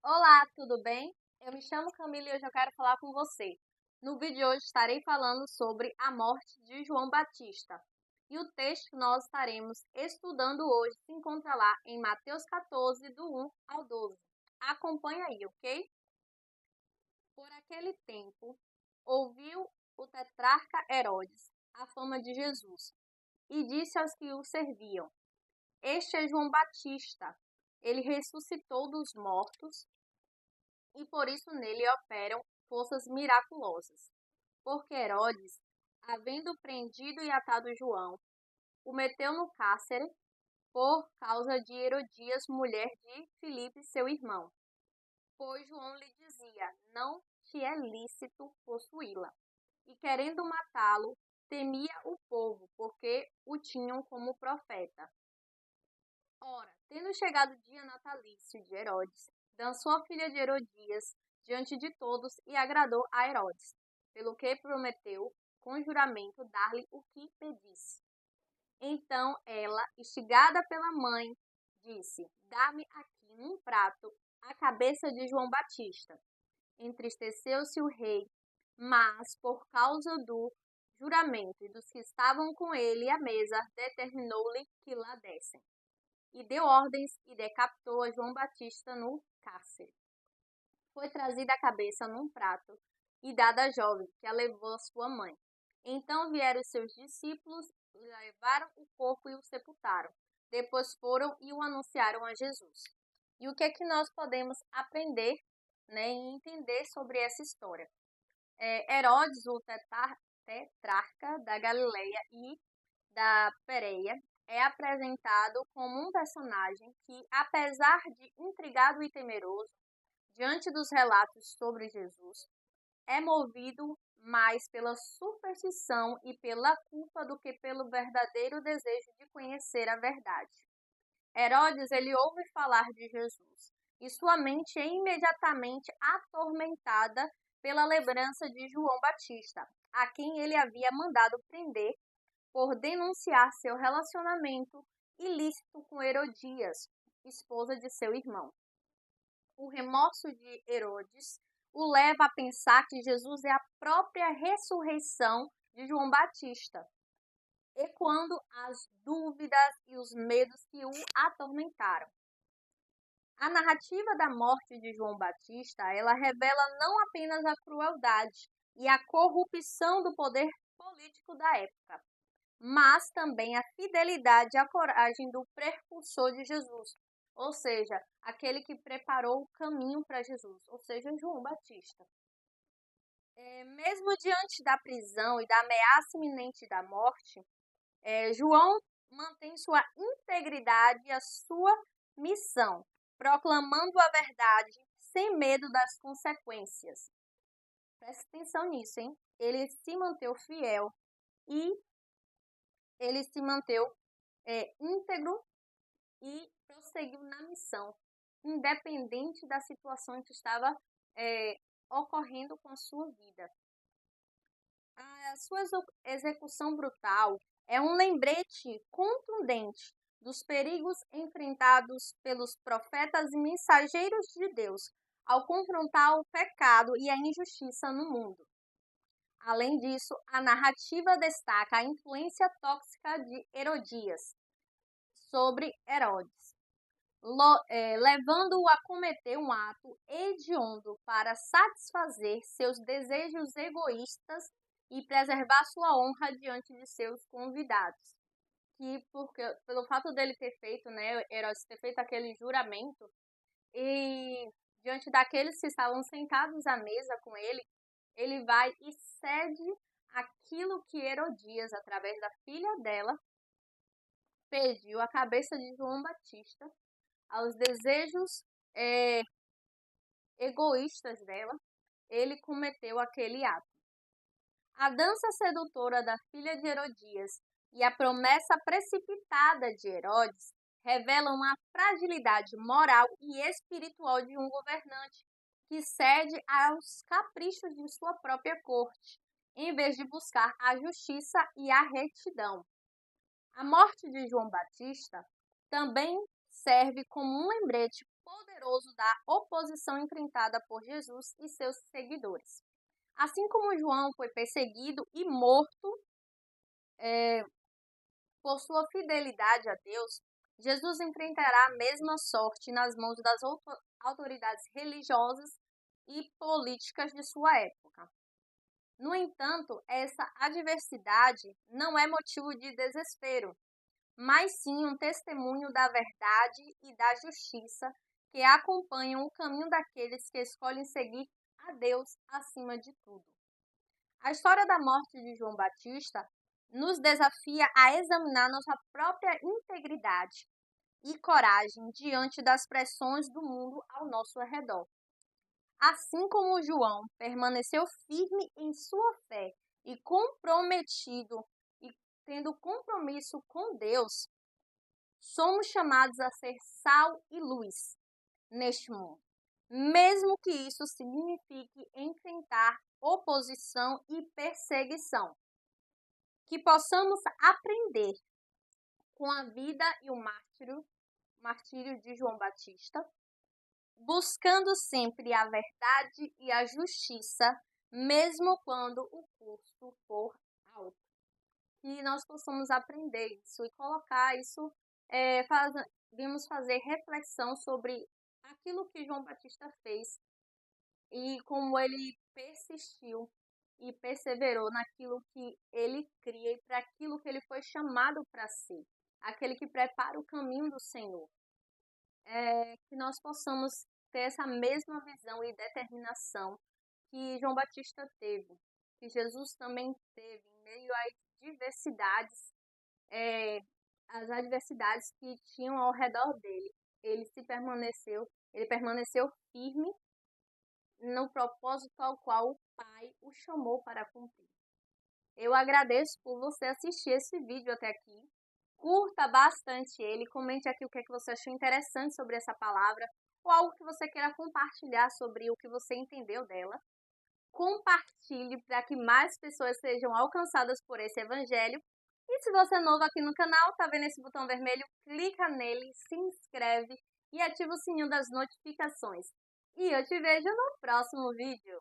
Olá, tudo bem? Eu me chamo Camila e hoje eu quero falar com você. No vídeo de hoje estarei falando sobre a morte de João Batista. E o texto que nós estaremos estudando hoje se encontra lá em Mateus 14, do 1 ao 12. Acompanha aí, ok? Por aquele tempo, ouviu o tetrarca Herodes a fama de Jesus e disse aos que o serviam: Este é João Batista. Ele ressuscitou dos mortos e por isso nele operam forças miraculosas. Porque Herodes, havendo prendido e atado João, o meteu no cárcere por causa de Herodias, mulher de Filipe, seu irmão. Pois João lhe dizia: Não te é lícito possuí-la. E querendo matá-lo, temia o povo, porque o tinham como profeta. Ora, tendo chegado o dia natalício de Herodes, dançou a filha de Herodias diante de todos e agradou a Herodes, pelo que prometeu com juramento dar-lhe o que pedisse. Então ela, instigada pela mãe, disse: Dá-me aqui num prato a cabeça de João Batista. Entristeceu-se o rei, mas por causa do juramento e dos que estavam com ele à mesa, determinou-lhe que lá dessem e deu ordens e decapitou a João Batista no cárcere. Foi trazida a cabeça num prato e dada à jovem, que a levou à sua mãe. Então vieram os seus discípulos, levaram o corpo e o sepultaram. Depois foram e o anunciaram a Jesus. E o que é que nós podemos aprender, e entender sobre essa história? Herodes, o tetrarca da Galileia e da Pérea, é apresentado como um personagem que, apesar de intrigado e temeroso, diante dos relatos sobre Jesus, é movido mais pela superstição e pela culpa do que pelo verdadeiro desejo de conhecer a verdade. Herodes, ele ouve falar de Jesus e sua mente é imediatamente atormentada pela lembrança de João Batista, a quem ele havia mandado prender por denunciar seu relacionamento ilícito com Herodias, esposa de seu irmão. O remorso de Herodes o leva a pensar que Jesus é a própria ressurreição de João Batista, ecoando as dúvidas e os medos que o atormentaram. A narrativa da morte de João Batista, ela revela não apenas a crueldade e a corrupção do poder político da época, mas também a fidelidade e a coragem do precursor de Jesus, ou seja, aquele que preparou o caminho para Jesus, ou seja, João Batista. Mesmo diante da prisão e da ameaça iminente da morte, João mantém sua integridade e a sua missão, proclamando a verdade sem medo das consequências. Presta atenção nisso, hein? Ele se manteve fiel e ele se manteve íntegro e prosseguiu na missão, independente da situação que estava ocorrendo com a sua vida. A sua execução brutal é um lembrete contundente dos perigos enfrentados pelos profetas e mensageiros de Deus ao confrontar o pecado e a injustiça no mundo. Além disso, a narrativa destaca a influência tóxica de Herodias sobre Herodes, levando-o a cometer um ato hediondo para satisfazer seus desejos egoístas e preservar sua honra diante de seus convidados. Pelo fato dele ter feito, Herodes ter feito aquele juramento, e diante daqueles que estavam sentados à mesa com ele, ele vai e cede aquilo que Herodias, através da filha dela, pediu a cabeça de João Batista aos desejos egoístas dela, ele cometeu aquele ato. A dança sedutora da filha de Herodias e a promessa precipitada de Herodes revelam a fragilidade moral e espiritual de um governante que cede aos caprichos de sua própria corte, em vez de buscar a justiça e a retidão. A morte de João Batista também serve como um lembrete poderoso da oposição enfrentada por Jesus e seus seguidores. Assim como João foi perseguido e morto por sua fidelidade a Deus, Jesus enfrentará a mesma sorte nas mãos das autoridades religiosas e políticas de sua época. No entanto, essa adversidade não é motivo de desespero, mas sim um testemunho da verdade e da justiça que acompanham o caminho daqueles que escolhem seguir a Deus acima de tudo. A história da morte de João Batista nos desafia a examinar nossa própria integridade e coragem diante das pressões do mundo ao nosso redor. Assim como João permaneceu firme em sua fé e comprometido e tendo compromisso com Deus, somos chamados a ser sal e luz neste mundo, mesmo que isso signifique enfrentar oposição e perseguição. Que possamos aprender com a vida e o martírio de João Batista, buscando sempre a verdade e a justiça, mesmo quando o custo for alto. Que nós possamos aprender isso e colocar isso, vimos fazer reflexão sobre aquilo que João Batista fez e como ele persistiu e perseverou naquilo que ele cria e para aquilo que ele foi chamado para ser, aquele que prepara o caminho do Senhor. Que nós possamos ter essa mesma visão e determinação que João Batista teve, que Jesus também teve em meio às diversidades, as adversidades que tinham ao redor dele. Ele permaneceu firme no propósito ao qual o Pai o chamou para cumprir. Eu agradeço por você assistir esse vídeo até aqui. Curta bastante ele, comente aqui o que é que você achou interessante sobre essa palavra ou algo que você queira compartilhar sobre o que você entendeu dela. Compartilhe para que mais pessoas sejam alcançadas por esse evangelho. E se você é novo aqui no canal, tá vendo esse botão vermelho? Clica nele, se inscreve e ativa o sininho das notificações. E eu te vejo no próximo vídeo.